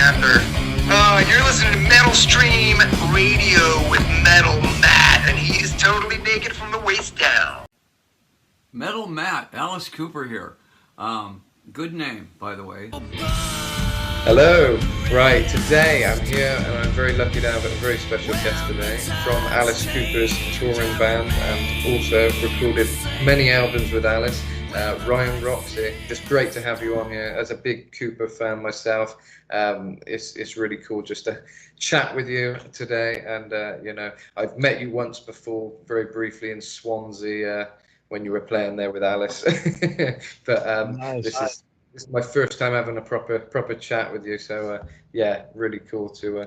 Panther. You're listening to Metal Stream Radio with Metal Matt, and he is totally naked from the waist down. Metal Matt, Alice Cooper here. Good name, by the way. Hello. Right, today I'm here and I'm very lucky to have a very special guest today from Alice Cooper's touring band and also recorded many albums with Alice, Ryan Roxie. Just great to have you on here. As a big Cooper fan myself, it's really cool just to chat with you today. And, I've met you once before, very briefly in Swansea, when you were playing there with Alice. But Nice. This is my first time having a proper chat with you, so really cool to.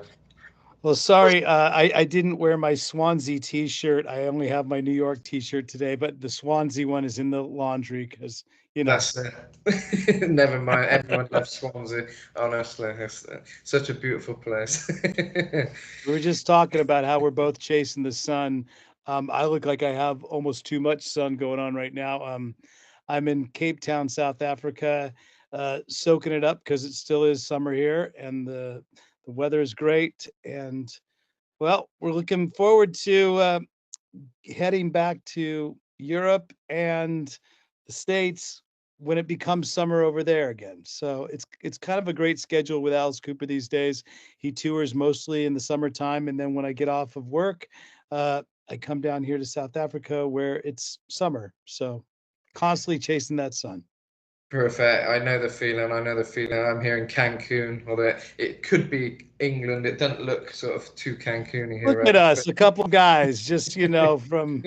Well, sorry, I didn't wear my Swansea T-shirt. I only have my New York T-shirt today, but the Swansea one is in the laundry because That's it. Never mind. Everyone loves Swansea. Honestly, it's such a beautiful place. We were just talking about how we're both chasing the sun. I look like I have almost too much sun going on right now. I'm in Cape Town, South Africa, soaking it up because it still is summer here, and the weather is great. And well, we're looking forward to heading back to Europe and the States when it becomes summer over there again. So it's kind of a great schedule with Alice Cooper these days. He tours mostly in the summertime, and then when I get off of work, I come down here to South Africa where it's summer. So constantly chasing that sun. Perfect. I know the feeling. I'm here in Cancun, although it could be England. It doesn't look sort of too Cancun-y here. Look at us, a couple guys, just from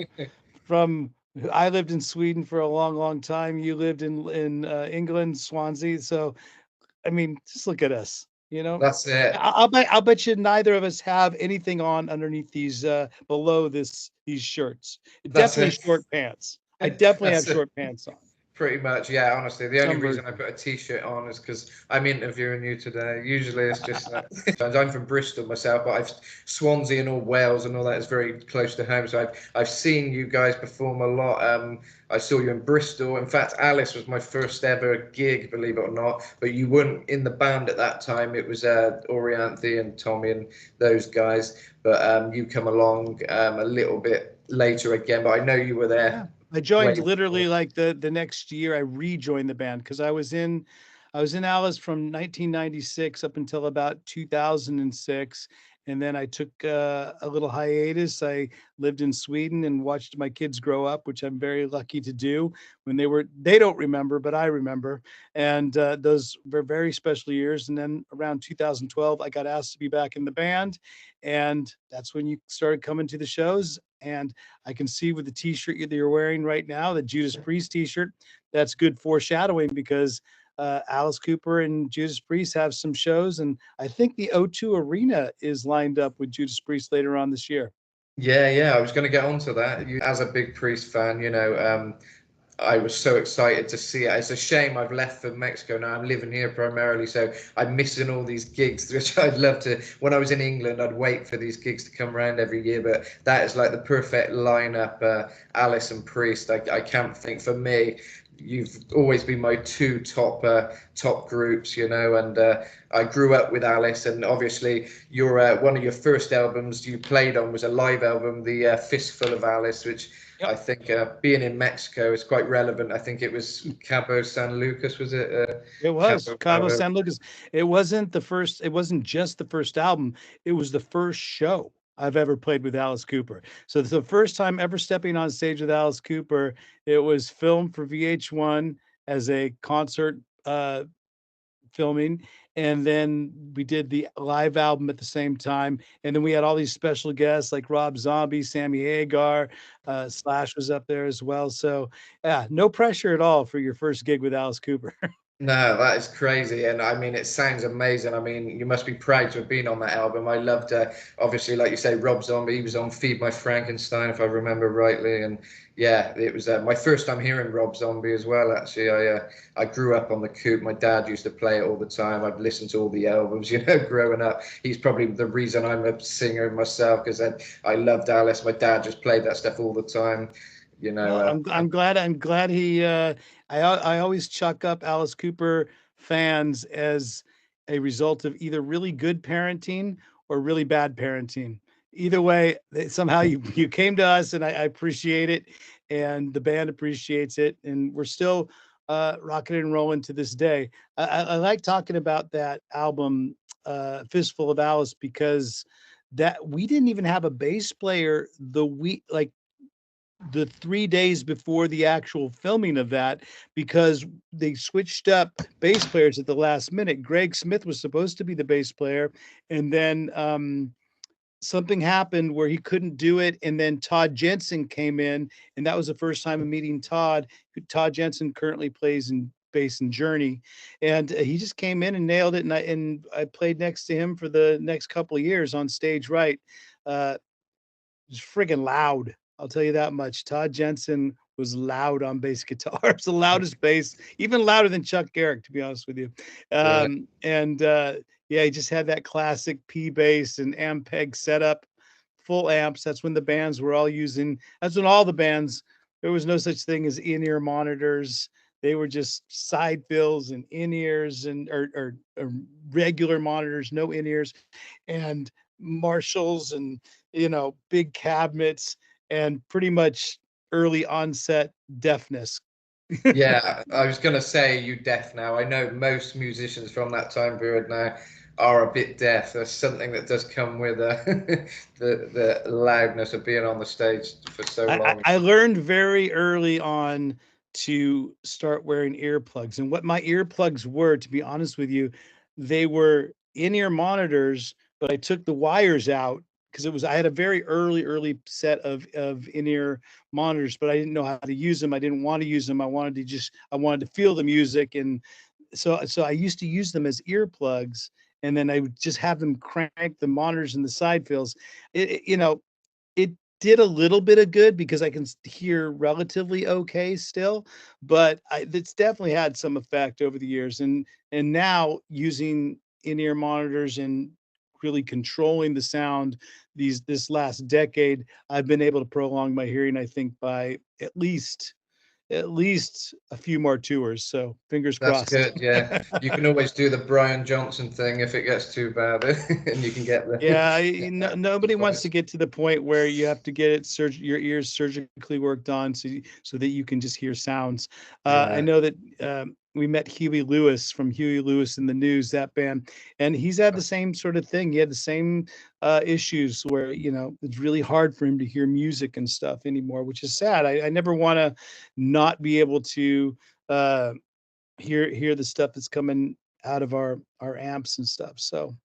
I lived in Sweden for a long time. You lived in England, Swansea. So I mean, just look at us. That's it. I'll bet you neither of us have anything on underneath these below these shirts. That's Definitely it. short pants. I definitely have That's it. short pants on. Pretty much, yeah. Honestly, the only Some reason I put a T-shirt on is because I'm interviewing you today. Usually, it's just I'm from Bristol myself, but I've Swansea and all Wales and all that is very close to home. So I've seen you guys perform a lot. I saw you in Bristol. In fact, Alice was my first ever gig, believe it or not. But you weren't in the band at that time. It was Orianthe and Tommy and those guys. But you come along a little bit later again. But I know you were there. Yeah. I joined Wait. literally like the next year. I rejoined the band because I was in Alice from 1996 up until about 2006, and then I took a little hiatus. I lived in Sweden and watched my kids grow up, which I'm very lucky to do. When they don't remember, but I remember, and those were very special years. And then around 2012, I got asked to be back in the band, and that's when you started coming to the shows. And I can see with the T-shirt that you're wearing right now, the Judas Priest T-shirt, that's good foreshadowing because Alice Cooper and Judas Priest have some shows, and I think the O2 Arena is lined up with Judas Priest later on this year. Yeah. I was going to get onto that. As a big Priest fan, I was so excited to see it. It's a shame I've left for Mexico now. I'm living here primarily, so I'm missing all these gigs, which I'd love to. When I was in England, I'd wait for these gigs to come around every year, but that is like the perfect lineup, Alice and Priest. I can't think, for me, you've always been my two top groups, and I grew up with Alice, and obviously one of your first albums you played on was a live album, the Fistful of Alice, which I think being in Mexico is quite relevant. I think it was Cabo San Lucas, was it? It was Cabo San Lucas. It wasn't just the first album. It was the first show I've ever played with Alice Cooper. So it's the first time ever stepping on stage with Alice Cooper. It was filmed for VH1 as a concert filming, and then we did the live album at the same time, and then we had all these special guests like Rob Zombie, Sammy Hagar, Slash was up there as well. So yeah, no pressure at all for your first gig with Alice Cooper. No, that is crazy, and I mean, it sounds amazing. I mean, you must be proud to have been on that album. I loved, obviously, like you say, Rob Zombie. He was on "Feed My Frankenstein," if I remember rightly, and yeah, it was my first time hearing Rob Zombie as well. Actually, I grew up on the Coop. My dad used to play it all the time. I'd listen to all the albums, growing up. He's probably the reason I'm a singer myself, because I loved Alice. My dad just played that stuff all the time. Well, I'm glad he. I always chuck up Alice Cooper fans as a result of either really good parenting or really bad parenting. Either way, somehow you came to us, and I appreciate it, and the band appreciates it, and we're still rocking and rolling to this day. I like talking about that album, Fistful of Alice, because that we didn't even have a bass player the week, like the 3 days before the actual filming of that, because they switched up bass players at the last minute. Greg Smith was supposed to be the bass player, and then something happened where he couldn't do it, and then Todd Jensen came in, and that was the first time of meeting Todd. Todd Jensen currently plays in bass in Journey, and he just came in and nailed it. And I played next to him for the next couple of years on stage right. It was friggin' loud. I'll tell you that much. Todd Jensen was loud on bass guitar. It's the loudest bass, even louder than Chuck Garrick, to be honest with you. And yeah, he just had that classic P bass and Ampeg setup, full amps. That's when the bands were all using. That's when all the bands. There was no such thing as in-ear monitors. They were just side fills and in-ears and or regular monitors, no in-ears, and Marshalls and big cabinets, and pretty much early onset deafness. Yeah, I was going to say you deaf now. I know most musicians from that time period now are a bit deaf. There's something that does come with the loudness of being on the stage for so long. I learned very early on to start wearing earplugs. And what my earplugs were, to be honest with you, they were in-ear monitors, but I took the wires out because I had a very early set of in-ear monitors, but I didn't know how to use them. I didn't want to use them. I wanted to feel the music. And so I used to use them as earplugs, and then I would just have them crank the monitors and the side fills. It did a little bit of good because I can hear relatively okay still, but it's definitely had some effect over the years. And now using in-ear monitors and really controlling the sound this last decade, I've been able to prolong my hearing, I think, by at least a few more tours. So fingers crossed. That's good. Yeah, you can always do the Brian Johnson thing if it gets too bad, and you can get the. Yeah, nobody wants to get to the point where you have to get your ears surgically worked on so that you can just hear sounds. I know that we met Huey Lewis from Huey Lewis and the News, that band, and he's had the same sort of thing. He had the same issues where it's really hard for him to hear music and stuff anymore, which is sad. I never want to not be able to hear the stuff that's coming out of our amps and stuff. So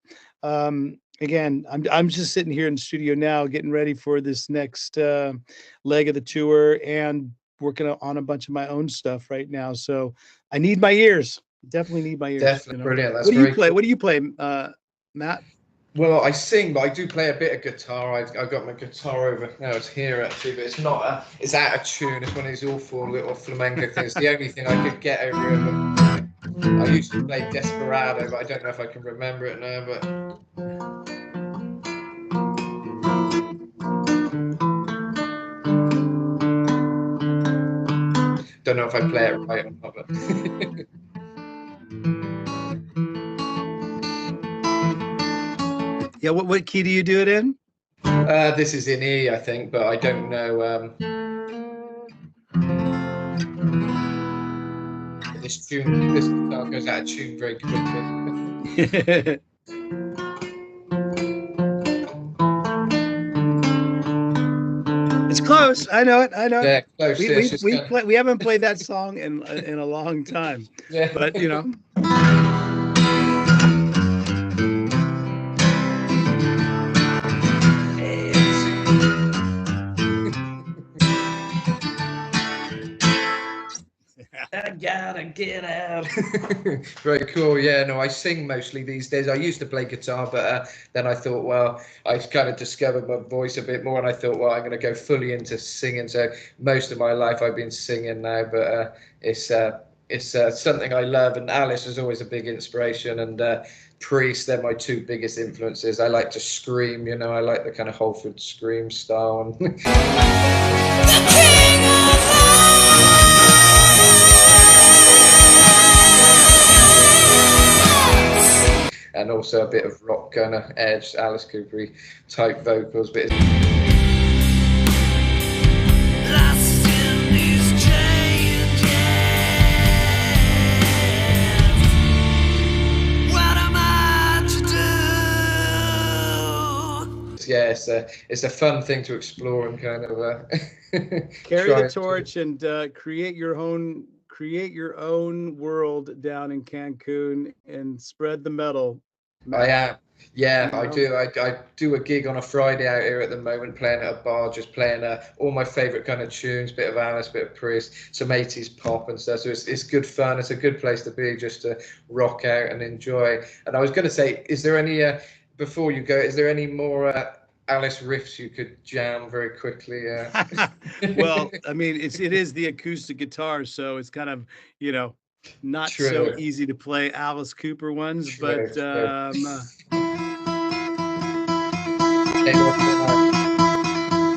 again, I'm just sitting here in the studio now getting ready for this next leg of the tour and working on a bunch of my own stuff right now. So I need my ears. Definitely need my ears. Definitely brilliant. That's what do you play? Cool. What do you play, Matt? Well, I sing, but I do play a bit of guitar. I've got my guitar over now. It's here actually, but it's not. It's out of tune. It's one of these awful little flamenco things. The only thing I could get over it. I used to play Desperado, but I don't know if I can remember it now. But don't know if I play it right on top of it. Yeah, what key do you do it in? This is in E, I think, but I don't know. This guitar goes out of tune very quickly. It's close. I know it. Yeah, close. We haven't played that song in a long time. Yeah. But I gotta get out. Very cool. Yeah, no, I sing mostly these days. I used to play guitar, but then I thought, well, I kind of discovered my voice a bit more, and I thought, well, I'm going to go fully into singing. So most of my life I've been singing now, but it's something I love. And Alice is always a big inspiration, and Priest, they're my two biggest influences. I like to scream, I like the kind of Holford scream style. and also a bit of rock kind of edge, Alice Cooper type vocals. But Lost in these changes. What am I to do? yeah, it's a fun thing to explore and kind of Carry try the and- torch and create your own world down in Cancun and spread the metal. I am. Yeah, You I know? do. I do a gig on a Friday out here at the moment, playing at a bar, just playing all my favourite kind of tunes, bit of Alice, bit of Priest, some 80s pop and stuff. So it's good fun. It's a good place to be, just to rock out and enjoy. And I was going to say, is there any, before you go, is there any more Alice riffs you could jam very quickly? Well, I mean, it is the acoustic guitar, so it's kind of, not so True. easy to play Alice Cooper ones, True, but true. Hey, what's that?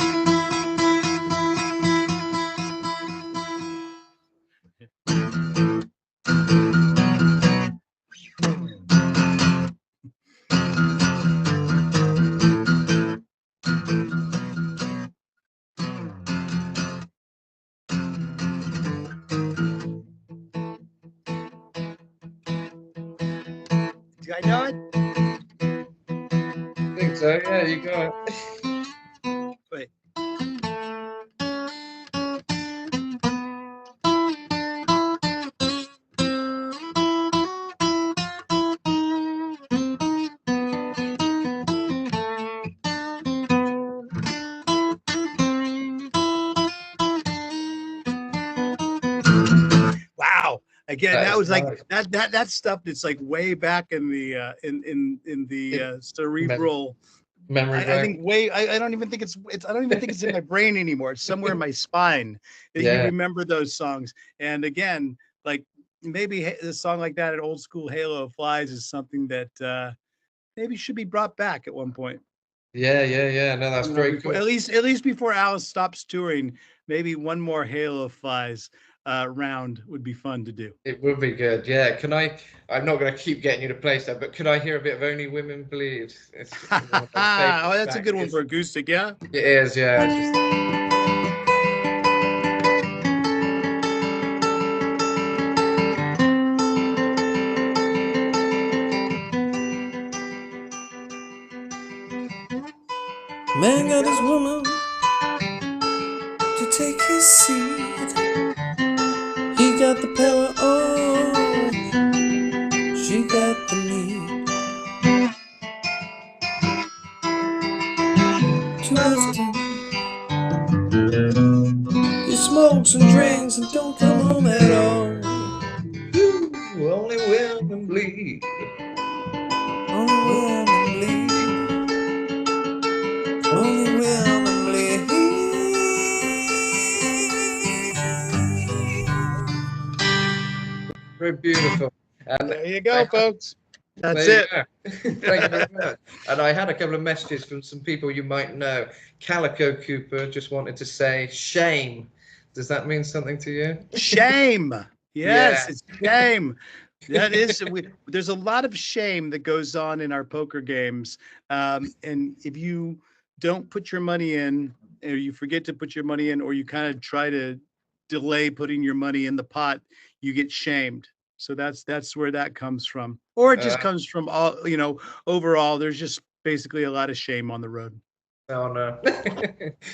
do I know it? I think so. Yeah, you got it. Wait. Wow. Again, That that is was like nice. that stuff that's like way back in the cerebral. Memory I bank. think I don't even think it's I don't even think it's in my brain anymore. It's somewhere in my spine that you Yeah. remember those songs. And again, like maybe a song like that, an old school Halo of Flies, is something that maybe should be brought back at one point. Yeah. No, that's You know, very before, cool. at least before Alice stops touring, maybe one more Halo of Flies round would be fun to do. It would be good. Yeah. Can I? I'm not going to keep getting you to play stuff, but could I hear a bit of Only Women Bleed? It's one of my Oh, favourite that's a good one tracks. for acoustic, yeah. It is. Yeah. It's just, Man got his woman to take his seat. He got the power on, she got the need. Too often he smokes and drinks and don't come home at all. ooh, Only Women Bleed. Only women bleed. Only women bleed. Very beautiful. And There you go, folks. That's there you it. go. Thank you very much. And I had a couple of messages from some people you might know. Calico Cooper just wanted to say shame. Does that mean something to you? Shame. Yes, Yeah. it's shame. That is, there's a lot of shame that goes on in our poker games. And if you don't put your money in, or you forget to put your money in, or you kind of try to delay putting your money in the pot, you get shamed. So that's where that comes from. Or it just Uh, comes from overall, there's just basically a lot of shame on the road. Oh no,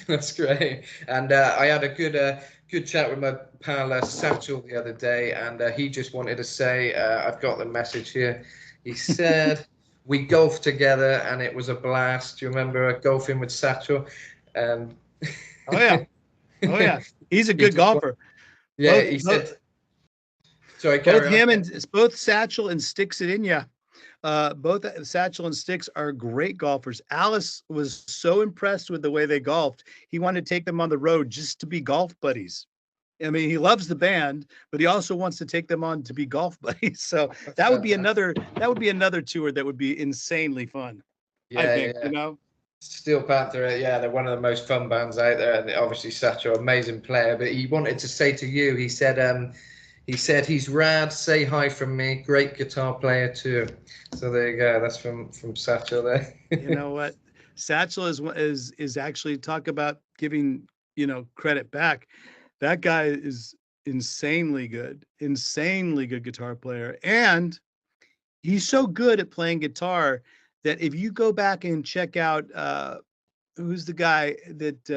that's great. And I had a good chat with my pal Satchel the other day, and he just wanted to say, I've got the message here. He said we golfed together and it was a blast. Do you remember golfing with Satchel? Um, Oh yeah, oh yeah. He's a He good just wa- golfer. yeah, Both- he both- said. Sorry, Both carry on. him and both Satchel and Sticks it in ya. Both Satchel and Sticks are great golfers. Alice was so impressed with the way they golfed. He wanted to take them on the road just to be golf buddies. I mean, he loves the band, but he also wants to take them on to be golf buddies. So that would be another tour that would be insanely fun. I Yeah, think, yeah. Steel Panther, yeah, they're one of the most fun bands out there, and obviously Satchel, amazing player. But he wanted to say to you, he said, He said he's rad. Say hi from me. Great guitar player too. So there you go. That's from Satchel there. You know what? Satchel is actually, talk about giving, credit back. That guy is insanely good guitar player. And he's so good at playing guitar that if you go back and check out who's the guy that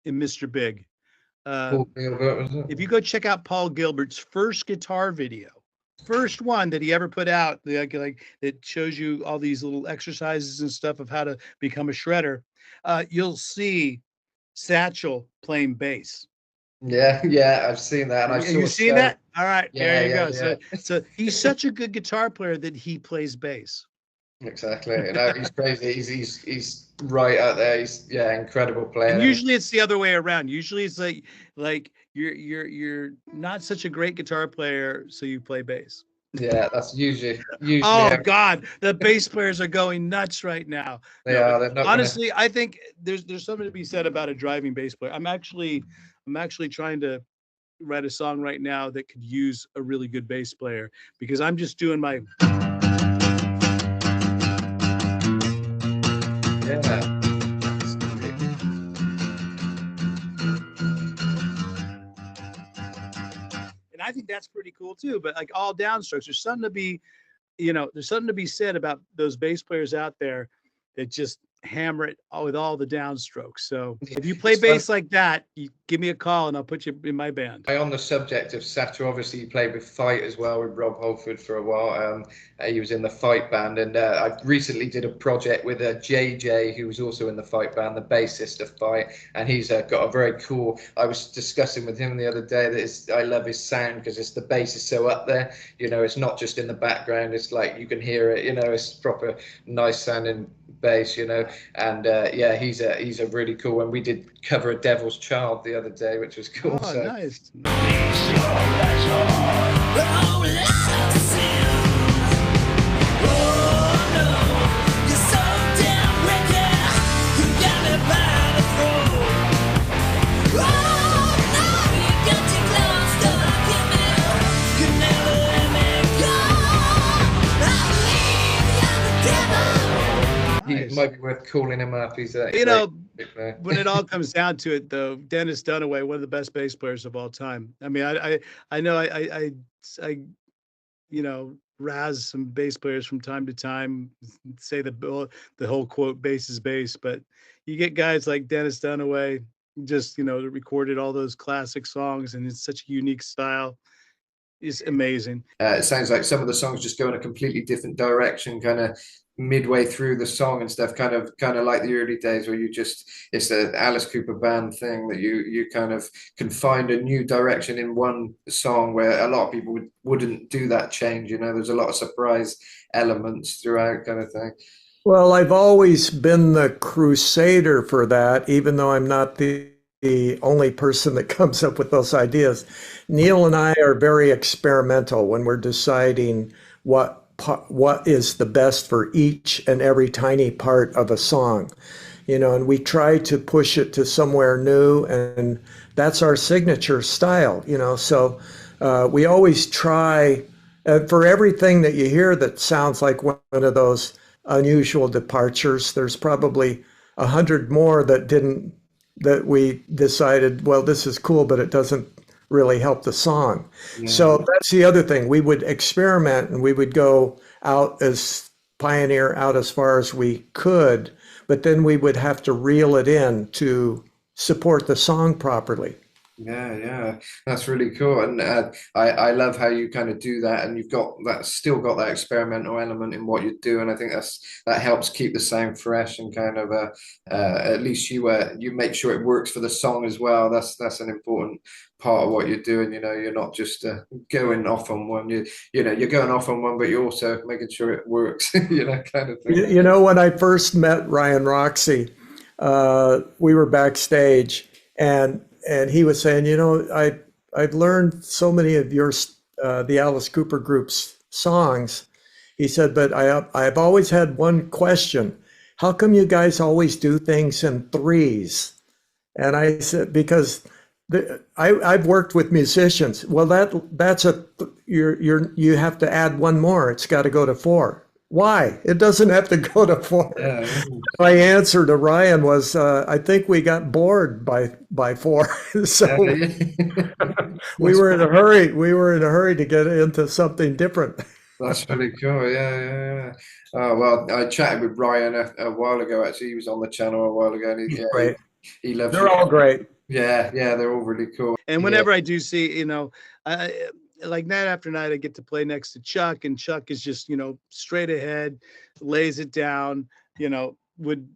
in Mr. Big, Paul Gilbert, was it? if you go check out Paul Gilbert's first guitar video, first one that he ever put out, like it shows you all these little exercises and stuff of how to become a shredder, you'll see Satchel playing bass. Yeah, I've seen that. And Have you seen that? All right, Yeah, there you yeah, go. yeah. So he's such a good guitar player that he plays bass. Exactly. No, he's crazy. He's right out there. He's incredible player. And usually it's the other way around. Usually it's like you're not such a great guitar player, so you play bass. Yeah, that's usually. Oh God, the bass players are going nuts right now. They are. They're not honestly, I think there's something to be said about a driving bass player. I'm actually trying to write a song right now that could use a really good bass player, because I'm just doing my. Yeah. And I think that's pretty cool too. But like all downstrokes, there's something to be, there's something to be said about those bass players out there that just hammer it with all the downstrokes. So if you play bass like that, you give me a call and I'll put you in my band. On the subject of Satchel, obviously he played with Fight as well, with Rob Holford for a while. He was in the Fight band, and I recently did a project with JJ, who was also in the Fight band, the bassist of Fight, and he's got a very cool. I was discussing with him the other day that I love his sound, because the bass is so up there. It's not just in the background. It's like you can hear it. It's proper nice sounding bass. And he's a really cool one. We did cover a Devil's Child the other day, which was cool. Oh, so. Nice. He might be worth calling him up. He's a when it all comes down to it, though, Dennis Dunaway, one of the best bass players of all time. I mean, I know I razz some bass players from time to time, say the whole quote bass is bass, but you get guys like Dennis Dunaway, just that recorded all those classic songs, and it's such a unique style. It's amazing. It sounds like some of the songs just go in a completely different direction, kind of midway through the song and stuff, kind of like the early days where it's the Alice Cooper band thing that you kind of can find a new direction in one song, where a lot of people wouldn't do that change. There's a lot of surprise elements throughout, kind of thing. Well, I've always been the crusader for that, even though I'm not the only person that comes up with those ideas. Neil and I are very experimental when we're deciding what is the best for each and every tiny part of a song, and we try to push it to somewhere new, and that's our signature style, so we always try for everything that you hear that sounds like one of those unusual departures. There's probably 100 more that we decided, well, this is cool, but it doesn't really help the song. Yeah. So that's the other thing. We would experiment, and we would go out as far as we could, but then we would have to reel it in to support the song properly. Yeah, that's really cool, and I love how you kind of do that, and you've got that experimental element in what you do, and I think that helps keep the sound fresh, and kind of at least you make sure it works for the song as well. That's an important part of what you're doing. You're not just going off on one. You're going off on one, but you're also making sure it works. Kind of thing. When I first met Ryan Roxie, we were backstage, and he was saying, I've learned so many of your the Alice Cooper Group's songs. He said, but I've always had one question: how come you guys always do things in threes? And I said, because I've worked with musicians. Well, that's you have to add one more. It's got to go to 4. Why? It doesn't have to go to 4. Yeah. My answer to Ryan was, I think we got bored by 4. So we were in a hurry. We were in a hurry to get into something different. That's really cool. Yeah. Oh, well, I chatted with Ryan a while ago. Actually, he was on the channel a while ago, and Great. he loves They're it. all great. Yeah, they're all really cool. And whenever I do see, like night after night, I get to play next to Chuck, and Chuck is just, straight ahead, lays it down, would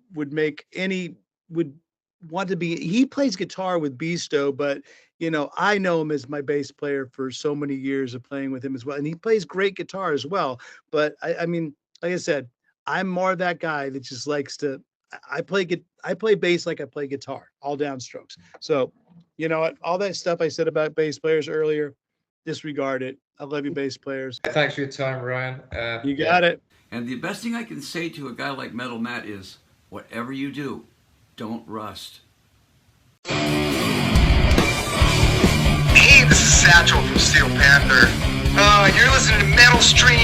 want to be, he plays guitar with Beasto, but, I know him as my bass player for so many years of playing with him as well. And he plays great guitar as well. But I mean, like I said, I'm more that guy that just likes to, I play bass like I play guitar, all downstrokes. So, you know what? All that stuff I said about bass players earlier, disregard it. I love you, bass players. Thanks for your time, Ryan. You got it. And the best thing I can say to a guy like Metal Matt is, whatever you do, don't rust. Hey, this is Satchel from Steel Panther. You're listening to Metal Stream